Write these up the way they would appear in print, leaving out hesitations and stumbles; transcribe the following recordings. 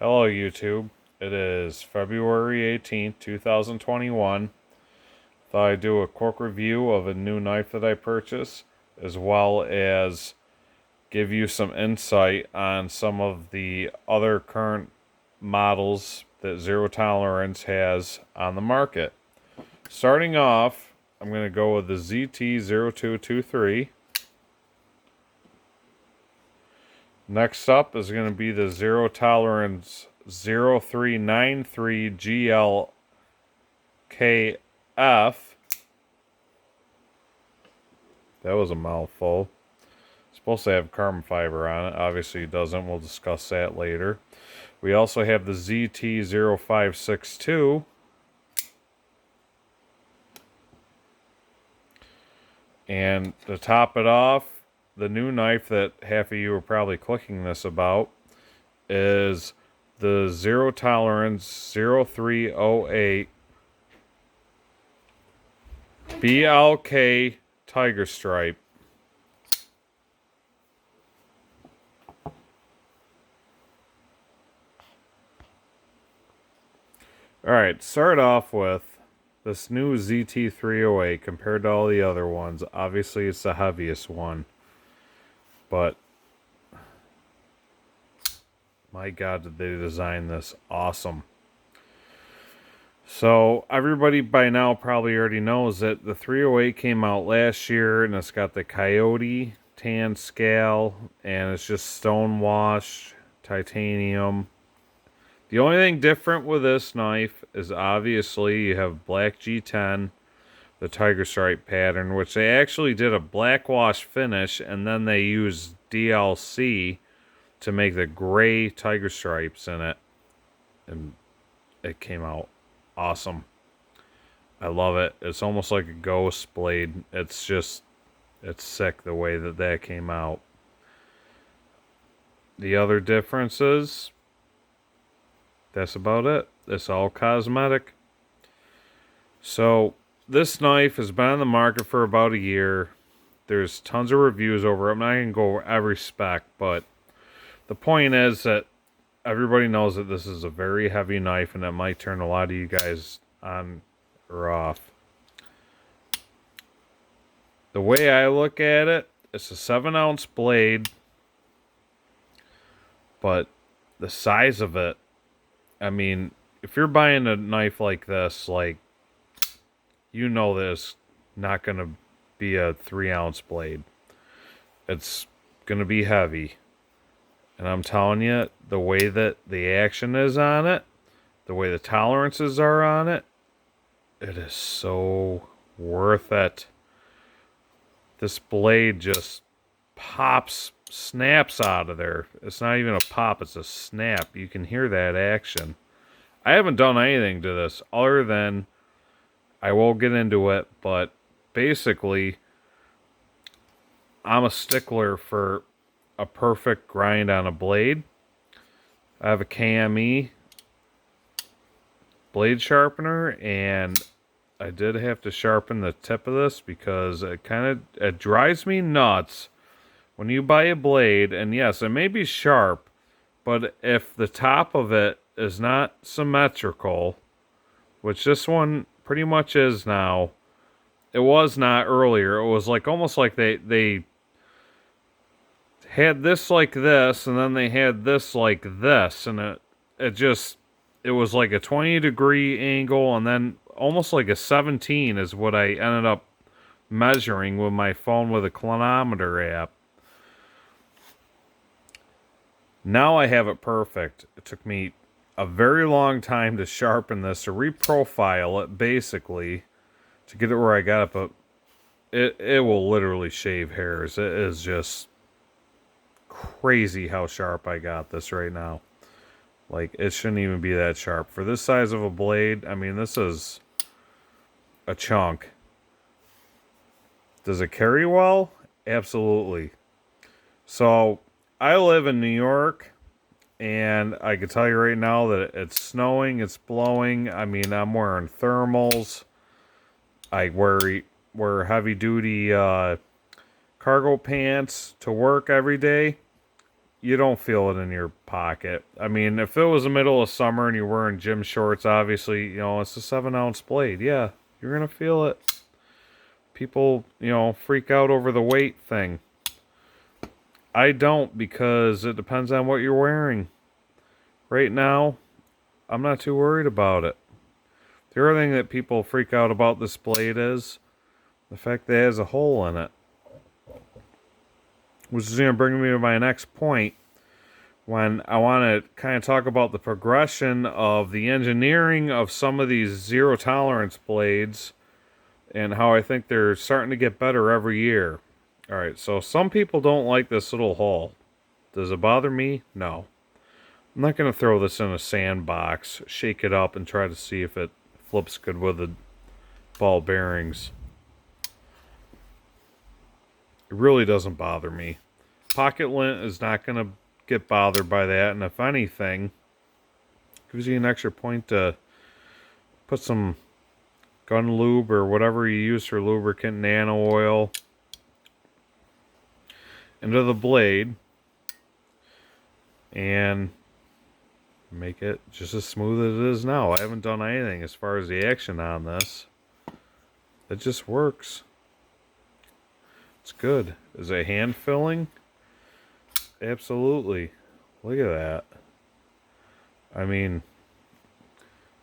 Hello YouTube. It is February 18th, 2021. Thought I'd do a quick review of a new knife that I purchased, as well as give you some insight on some of the other current models that Zero Tolerance has on the market. Starting off, I'm going to go with the ZT0223. Next up is going to be the Zero Tolerance 0308BLKTS. That was a mouthful. It's supposed to have carbon fiber on it. Obviously it doesn't. We'll discuss that later. We also have the ZT0562. And to top it off, the new knife that half of you are probably clicking this about is the Zero Tolerance 0308 BLK Tiger Stripe. Alright, start off with this new ZT308 compared to all the other ones. Obviously it's the heaviest one, but my god, did they design this awesome. So everybody by now probably already knows that the 308 came out last year, and it's got the coyote tan scale, and it's just stone washed titanium. The only thing different with this knife is obviously you have black G10, the tiger stripe pattern, which they actually did a black wash finish, and then they used DLC to make the gray tiger stripes in it, and it came out awesome. I love it. It's almost like a ghost blade. It's sick the way that came out. The other differences, that's about it. It's all cosmetic. So this knife has been on the market for about a year. There's tons of reviews over it. I'm not going to go over every spec, but the point is that everybody knows that this is a very heavy knife, and it might turn a lot of you guys on or off. The way I look at it, it's a 7-ounce blade, but the size of it, I mean, if you're buying a knife like this, like, you know that it's not going to be a 3-ounce blade. It's going to be heavy. And I'm telling you, the way that the action is on it, the way the tolerances are on it, it is so worth it. This blade just pops, snaps out of there. It's not even a pop, it's a snap. You can hear that action. I haven't done anything to this other than, I will get into it, but basically, I'm a stickler for a perfect grind on a blade. I have a KME blade sharpener, and I did have to sharpen the tip of this because it drives me nuts when you buy a blade, and yes, it may be sharp, but if the top of it is not symmetrical, which this one pretty much is now, it was not earlier. It was like almost like they had this like this, and then they had this like this, and it was like a 20-degree angle, and then almost like a 17 is what I ended up measuring with my phone with a clinometer app. Now I have it perfect. It took me a very long time to sharpen this, to reprofile it basically, to get it where I got it, but it will literally shave hairs. It is just crazy how sharp I got this right now. Like, it shouldn't even be that sharp. For this size of a blade, I mean, this is a chunk. Does it carry well? Absolutely. So, I live in New York, and I can tell you right now that it's snowing, it's blowing. I mean, I'm wearing thermals. I wear heavy-duty cargo pants to work every day. you don't feel it in your pocket. I mean, if it was the middle of summer and you're wearing gym shorts, obviously, you know, it's a 7-ounce blade. Yeah, you're going to feel it. People, you know, freak out over the weight thing. I don't, because it depends on what you're wearing. Right now, I'm not too worried about it. The other thing that people freak out about this blade is the fact that it has a hole in it. Which is going to bring me to my next point, when I want to kind of talk about the progression of the engineering of some of these zero tolerance blades and how I think they're starting to get better every year. Alright, so some people don't like this little hole. Does it bother me? No. I'm not going to throw this in a sandbox, shake it up, and try to see if it flips good with the ball bearings. It really doesn't bother me. Pocket lint is not going to get bothered by that, and if anything, gives you an extra point to put some gun lube or whatever you use for lubricant, nano oil, into the blade and make it just as smooth as it is now. I haven't done anything as far as the action on this. It just works. It's good. Is it hand filling? Absolutely. Look at that. I mean,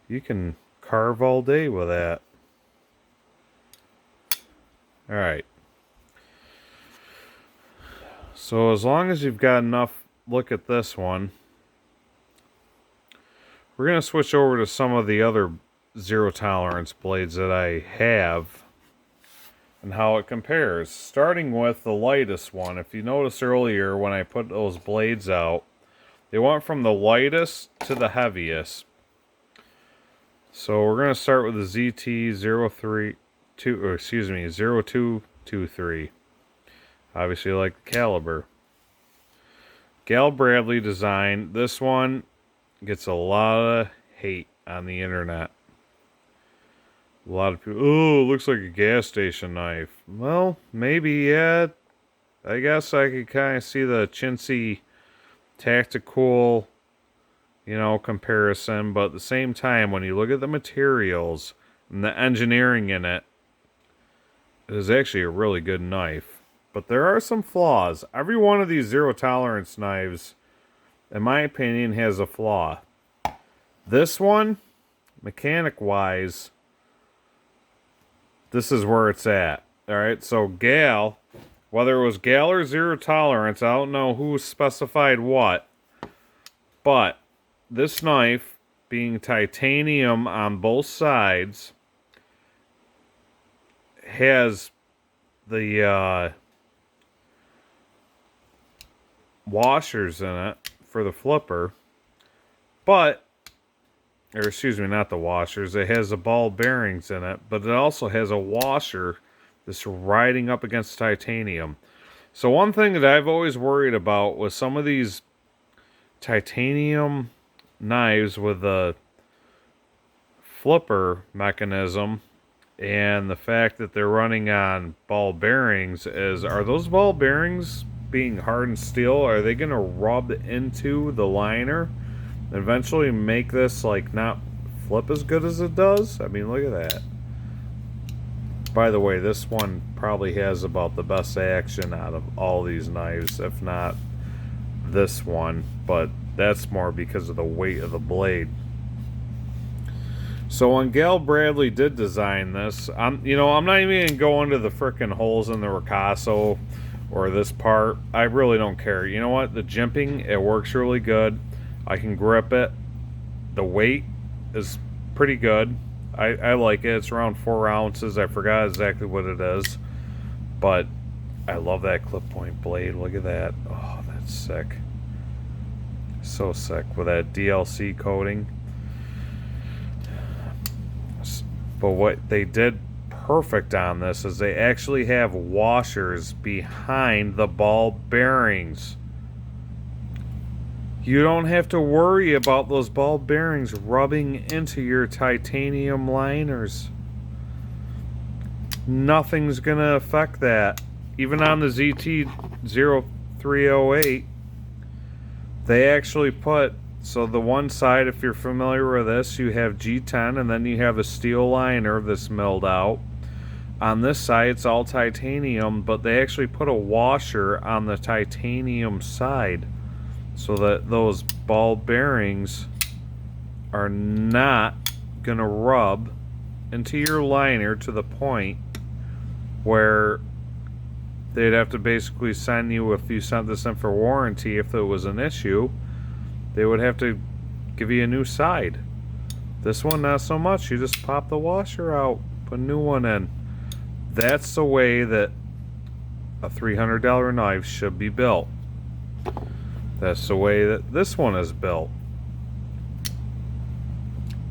you can carve all day with that. Alright. So as long as you've got enough look at this one, we're going to switch over to some of the other zero tolerance blades that I have and how it compares. Starting with the lightest one. If you noticed earlier when I put those blades out, they went from the lightest to the heaviest. So we're going to start with the ZT0223. Obviously, like the caliber. Gal Bradley design. This one gets a lot of hate on the internet. A lot of people, oh, it looks like a gas station knife. Well, maybe, yeah. I guess I could kind of see the chintzy tactical, you know, comparison. But at the same time, when you look at the materials and the engineering in it, it is actually a really good knife. But there are some flaws. Every one of these zero tolerance knives, in my opinion, has a flaw. This one, mechanic wise, this is where it's at. Alright, so Gal, whether it was Gal or zero tolerance, I don't know who specified what, but this knife, being titanium on both sides, has the washers in it for the flipper, but, or excuse me, not the washers, it has the ball bearings in it, but it also has a washer that's riding up against titanium. So one thing that I've always worried about was some of these titanium knives with the flipper mechanism and the fact that they're running on ball bearings is, are those ball bearings being hardened steel? Are they going to rub into the liner and eventually make this like not flip as good as it does? I mean, look at that. By the way, this one probably has about the best action out of all these knives, if not this one, but that's more because of the weight of the blade. So when Gal Bradley did design this, I'm not even going to go into the frickin' holes in the ricasso or this part. I really don't care. You know what? The jimping, it works really good. I can grip it. The weight is pretty good. I like it. It's around 4 ounces. I forgot exactly what it is. But I love that clip point blade. Look at that. Oh, that's sick. So sick with that DLC coating. But what they did perfect on this is they actually have washers behind the ball bearings. You don't have to worry about those ball bearings rubbing into your titanium liners. Nothing's gonna affect that. Even on the ZT0308, They actually put, so the one side, if you're familiar with this, you have G10 and then you have a steel liner that's milled out. On this side, it's all titanium, but they actually put a washer on the titanium side so that those ball bearings are not going to rub into your liner to the point where they'd have to basically send you, if you sent this in for warranty, if it was an issue, they would have to give you a new side. This one, not so much. You just pop the washer out, put a new one in. That's the way that a $300 knife should be built. That's the way that this one is built.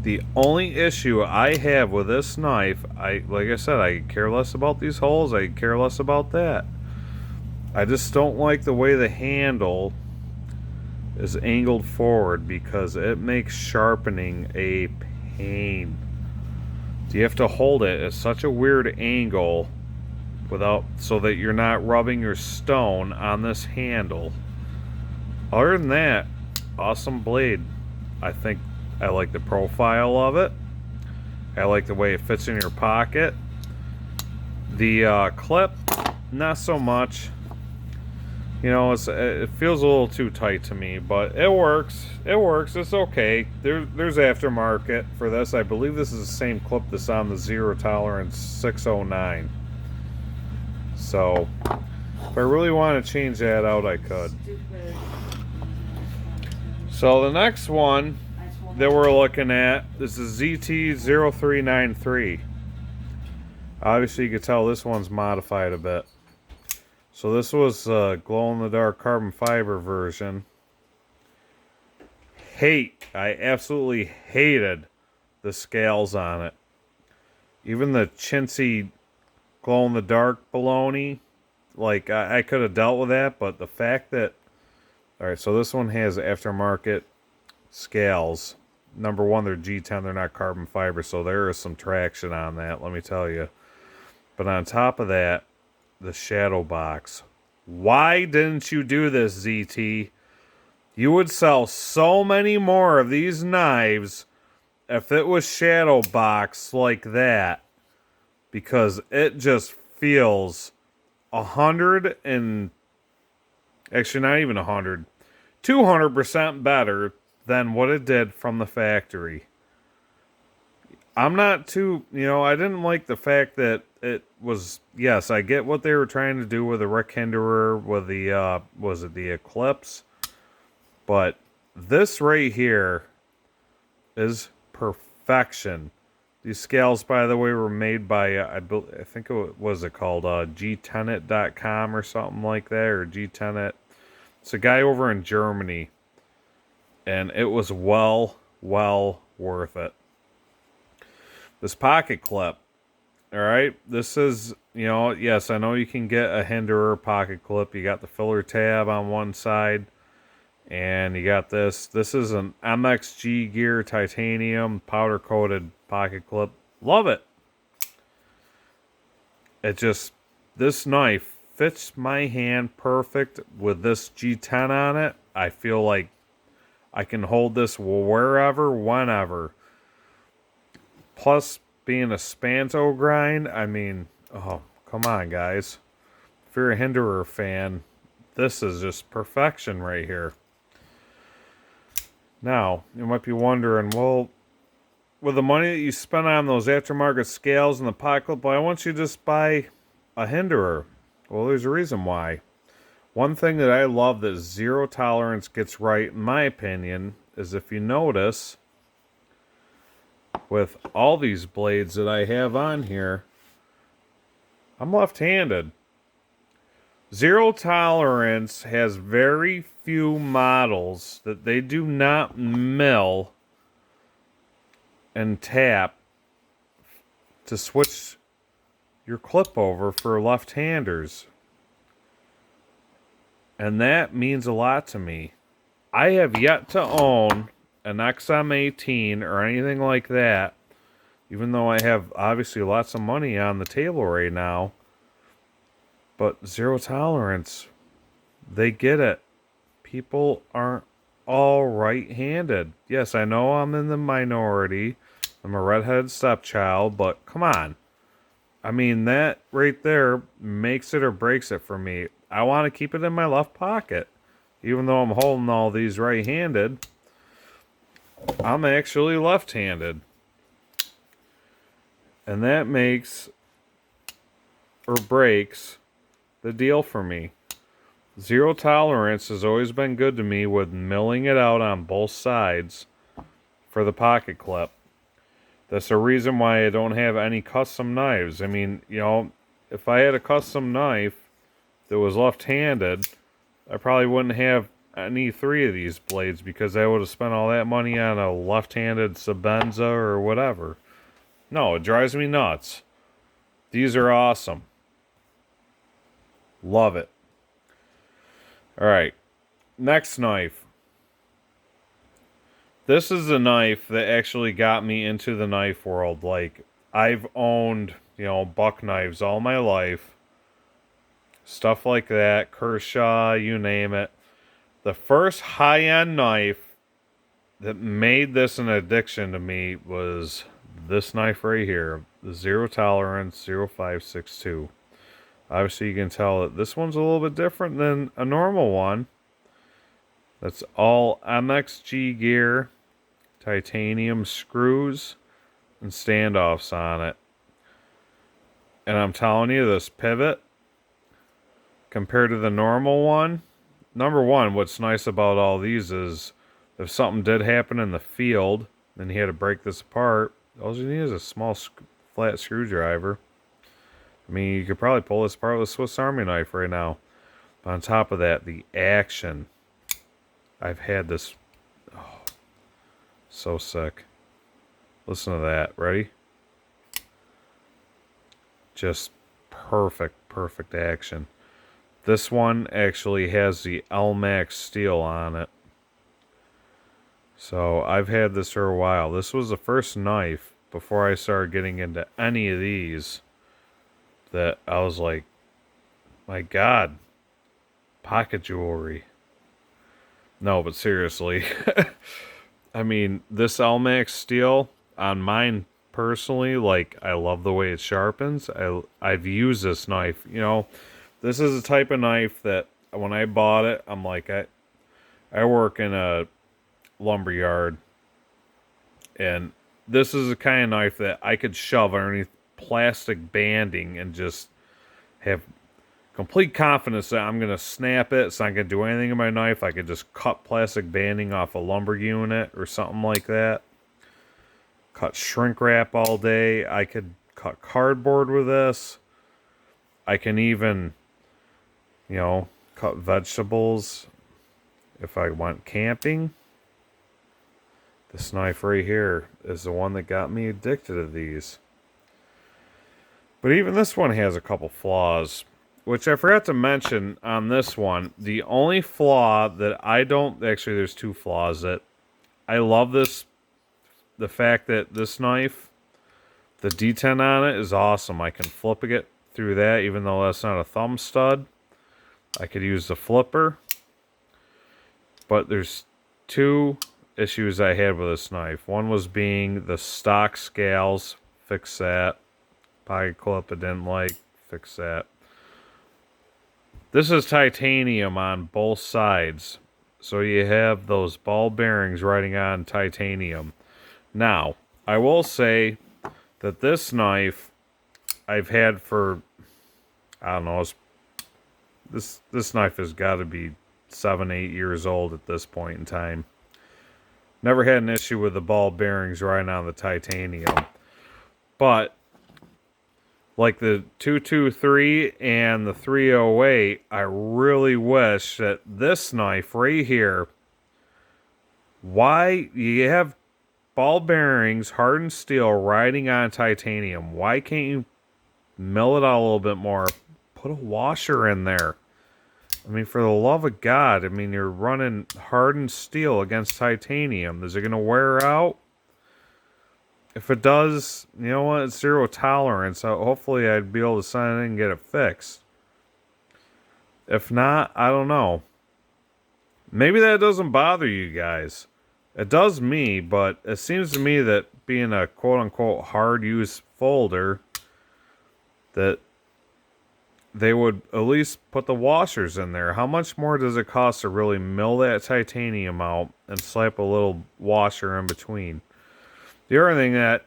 The only issue I have with this knife, like I said, I care less about these holes, I care less about that. I just don't like the way the handle is angled forward because it makes sharpening a pain. You have to hold it at such a weird angle so that you're not rubbing your stone on this handle. Other than that, awesome blade. I think I like the profile of it. I like the way it fits in your pocket. The clip, not so much. You know, it feels a little too tight to me, but it works. It works. It's okay. There's aftermarket for this. I believe this is the same clip that's on the Zero Tolerance 609. So, if I really want to change that out, I could. So the next one that we're looking at, this is ZT0393. Obviously, you can tell this one's modified a bit. So this was glow-in-the-dark carbon fiber version. I absolutely hated the scales on it. Even the chintzy glow-in-the-dark baloney, like I could have dealt with that, but the fact that, alright, so this one has aftermarket scales. Number one, they're G10, they're not carbon fiber, so there is some traction on that, let me tell you. But on top of that, the shadow box. Why didn't you do this, ZT? You would sell so many more of these knives if it was shadow box like that, because it just feels 100 and actually not even 100, 200% better than what it did from the factory. I'm not too, I didn't like the fact that it was, yes, I get what they were trying to do with the Rick Hinderer, with the, was it the Eclipse? But this right here is perfection. These scales, by the way, were made by, I think it was called gtenet.com or something like that, or gtenet. It's a guy over in Germany, and it was well worth it. This pocket clip, all right, this is, yes, I know you can get a Hinderer pocket clip. You got the filler tab on one side, and you got this. This is an MXG Gear titanium powder coated pocket clip. Love it. This knife fits my hand perfect with this G10 on it. I feel like I can hold this wherever, whenever. Plus, being a Spanto grind, I mean, oh, come on, guys. If you're a Hinderer fan, this is just perfection right here. Now, you might be wondering, well, with the money that you spent on those aftermarket scales and the pocket clip, why won't you just buy a Hinderer? Well, there's a reason why. One thing that I love that Zero Tolerance gets right, in my opinion, is if you notice, with all these blades that I have on here, I'm left-handed. Zero Tolerance has very few models that they do not mill and tap to switch your clip over for left-handers. And that means a lot to me. I have yet to own an XM18 or anything like that, even though I have obviously lots of money on the table right now. But Zero Tolerance, they get it. People aren't all right-handed. Yes, I know I'm in the minority. I'm a redheaded stepchild, but come on. I mean, that right there makes it or breaks it for me. I want to keep it in my left pocket. Even though I'm holding all these right-handed, I'm actually left-handed. And that makes or breaks the deal for me. Zero tolerance has always been good to me with milling it out on both sides for the pocket clip. That's the reason why I don't have any custom knives. I mean, you know, if I had a custom knife that was left-handed, I probably wouldn't have any three of these blades because I would have spent all that money on a left-handed Sabenza or whatever. No, it drives me nuts. These are awesome. Love it. Alright, next knife. This is a knife that actually got me into the knife world. Like, I've owned, you know, buck knives all my life. Stuff like that. Kershaw, you name it. The first high-end knife that made this an addiction to me was this knife right here. The Zero Tolerance 0562. Obviously, you can tell that this one's a little bit different than a normal one. That's all MXG gear, titanium screws, and standoffs on it. And I'm telling you, this pivot, compared to the normal one, number one, what's nice about all these is if something did happen in the field and you had to break this apart, all you need is a small flat screwdriver. I mean, you could probably pull this apart with a Swiss Army knife right now. But on top of that, the action. I've had this. Oh, so sick. Listen to that. Ready? Just perfect action. This one actually has the LMAX steel on it. So I've had this for a while. This was the first knife before I started getting into any of these that I was like, my God, pocket jewelry. No, but seriously. I mean, this LMAX steel on mine personally, like, I love the way it sharpens. I've used this knife. You know, this is a type of knife that when I bought it, I'm like, I work in a lumber yard, and this is the kind of knife that I could shove underneath plastic banding and just have complete confidence that I'm going to snap it. It's not going to do anything to my knife. I could just cut plastic banding off a lumber unit or something like that. Cut shrink wrap all day. I could cut cardboard with this. I can even, you know, cut vegetables if I went camping. This knife right here is the one that got me addicted to these. But even this one has a couple flaws, which I forgot to mention on this one. The only flaw that I don't... Actually, there's two flaws that... I love this. The fact that this knife, the detent on it is awesome. I can flip it through that, even though that's not a thumb stud. I could use the flipper. But there's two issues I had with this knife. One was being the stock scales. Fix that. Pocket clip I didn't like. Fix that. This is titanium on both sides. So you have those ball bearings riding on titanium. Now, I will say that this knife I've had for, I don't know, this knife has got to be 7-8 years old at this point in time. Never had an issue with the ball bearings riding on the titanium. But like the 223 and the 308, I really wish that this knife right here, why you have ball bearings, hardened steel, riding on titanium, why can't you mill it out a little bit more? Put a washer in there. I mean, for the love of God, I mean, you're running hardened steel against titanium. Is it going to wear out? If it does, you know what? It's zero tolerance. So hopefully I'd be able to send it in and get it fixed. If not, I don't know. Maybe that doesn't bother you guys. It does me, but it seems to me that being a quote-unquote hard-use folder, that they would at least put the washers in there. How much more does it cost to really mill that titanium out and slap a little washer in between? The other thing that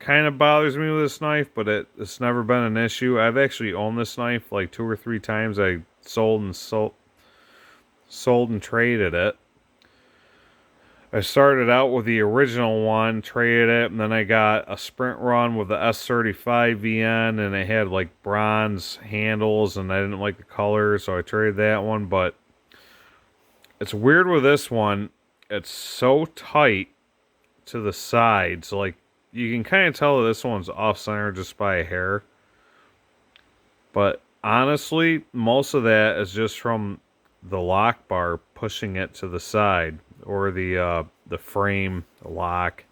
kind of bothers me with this knife, but it's never been an issue. I've actually owned this knife like 2 or 3 times. I sold and traded it. I started out with the original one, traded it, and then I got a sprint run with the S35 VN, and it had like bronze handles, and I didn't like the color, so I traded that one. But it's weird with this one. It's so tight to the sides. Like, you can kind of tell that this one's off-center just by a hair. But honestly, most of that is just from the lock bar pushing it to the side, or the frame lock,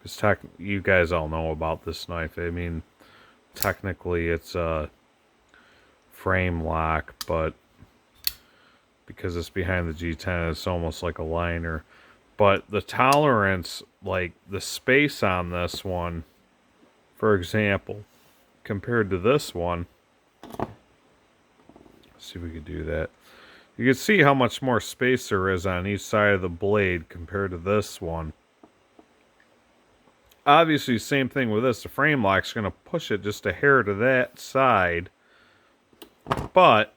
because you guys all know about this knife. I mean, technically it's a frame lock, but because it's behind the G10, it's almost like a liner. But the tolerance, like the space on this one, for example, compared to this one, let's see if we could do that. You can see how much more space there is on each side of the blade compared to this one. Obviously, same thing with this. The frame lock's going to push it just a hair to that side. But,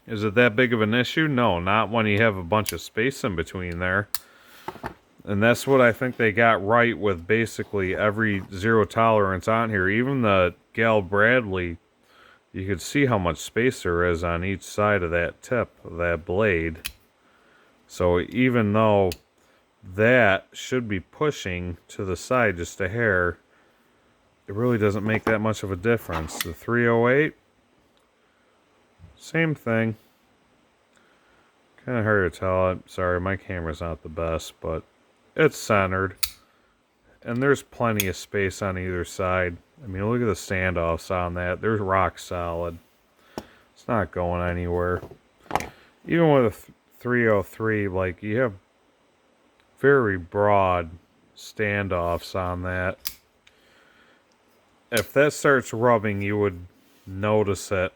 is it that big of an issue? No, not when you have a bunch of space in between there. And that's what I think they got right with basically every zero tolerance on here. Even the Gal Bradley, you can see how much space there is on each side of that tip of that blade. So even though that should be pushing to the side just a hair, it really doesn't make that much of a difference. The 308, same thing. Kind of hard to tell. I'm sorry, my camera's not the best, but it's centered. And there's plenty of space on either side. I mean, look at the standoffs on that. They're rock solid. It's not going anywhere. Even with a 303, like, you have very broad standoffs on that. If that starts rubbing, you would notice it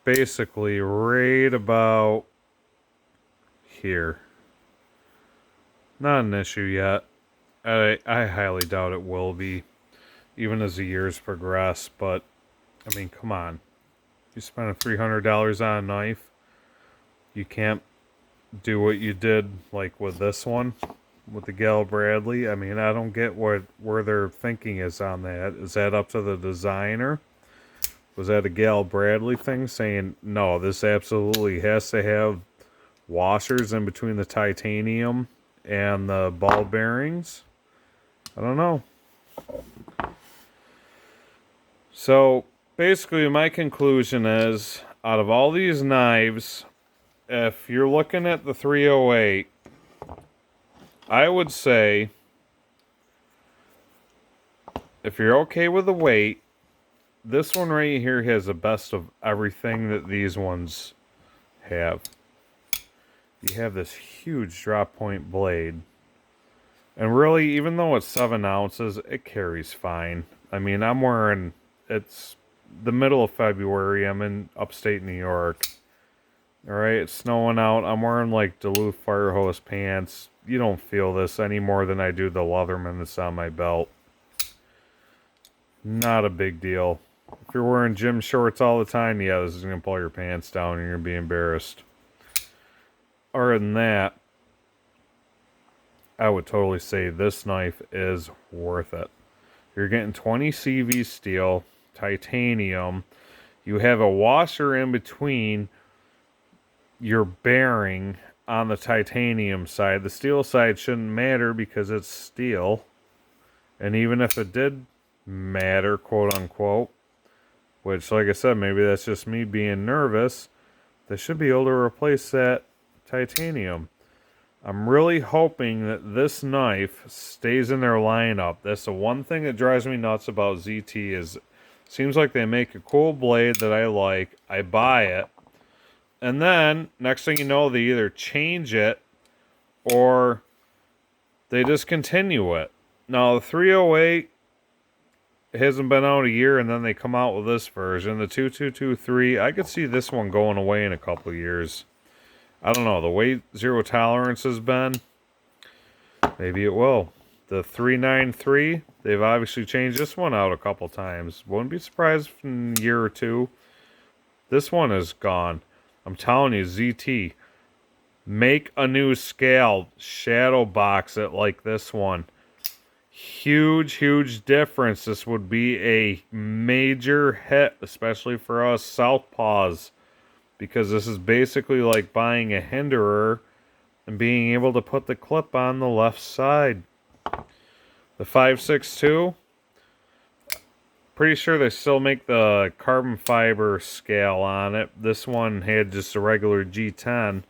basically right about here. Not an issue yet. I highly doubt it will be, even as the years progress. But, I mean, come on. You spend $300 on a knife, you can't do what you did, like, with this one, with the Gal Bradley. I mean, I don't get where their thinking is on that. Is that up to the designer? Was that a Gal Bradley thing, saying, no, this absolutely has to have washers in between the titanium and the ball bearings? I don't know. So, basically, my conclusion is, out of all these knives, if you're looking at the 308, I would say, if you're okay with the weight, this one right here has the best of everything that these ones have. You have this huge drop point blade. And really, even though it's 7 ounces, it carries fine. I mean, it's the middle of February. I'm in upstate New York. Alright, it's snowing out. I'm wearing like Duluth fire hose pants. You don't feel this any more than I do the Leatherman that's on my belt. Not a big deal. If you're wearing gym shorts all the time, yeah, this is going to pull your pants down and you're going to be embarrassed. Other than that, I would totally say this knife is worth it. You're getting 20 CV steel, titanium. You have a washer in between your bearing on the titanium side. The steel side shouldn't matter because it's steel. And even if it did matter, quote unquote, which, like I said, maybe that's just me being nervous, they should be able to replace that titanium. I'm really hoping that this knife stays in their lineup. That's the one thing that drives me nuts about ZT is, seems like they make a cool blade that I like. I buy it, And then, next thing you know, they either change it or they discontinue it. Now, the 308 hasn't been out a year, and then they come out with this version. The 2223, I could see this one going away in a couple of years. I don't know. The way zero tolerance has been, maybe it will. The 393, they've obviously changed this one out a couple times. Wouldn't be surprised in a year or two. This one is gone. I'm telling you, ZT, make a new scale. Shadow box it like this one. Huge difference. This would be a major hit, especially for us southpaws, because this is basically like buying a hinderer and being able to put the clip on the left side. The 562, pretty sure they still make the carbon fiber scale on it. This one had just a regular G10,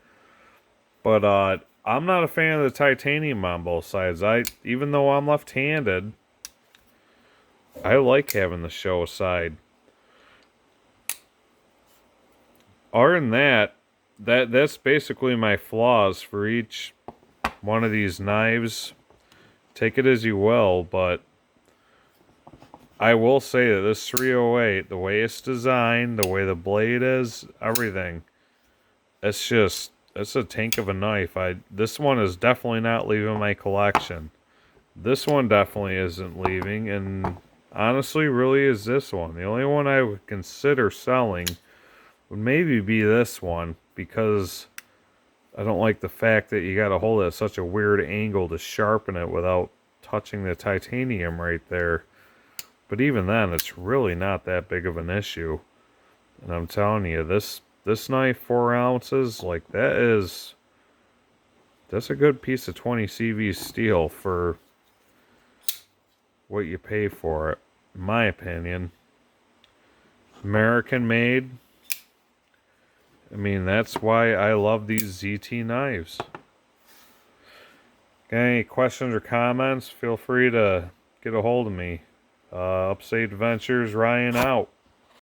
but I'm not a fan of the titanium on both sides. Even though I'm left-handed, I like having the show side. Other than that's basically my flaws for each one of these knives. Take it as you will, but I will say that this 308, the way it's designed, the way the blade is, everything, it's a tank of a knife. This one is definitely not leaving my collection. This one definitely isn't leaving, and honestly, really is this one. The only one I would consider selling would maybe be this one, because I don't like the fact that you gotta hold it at such a weird angle to sharpen it without touching the titanium right there. But even then, it's really not that big of an issue. And I'm telling you, this knife, 4 ounces, like that's a good piece of 20 CV steel for what you pay for it, in my opinion. American made. I mean, that's why I love these ZT knives. Got any questions or comments? Feel free to get a hold of me. Upstate Adventures, Ryan out.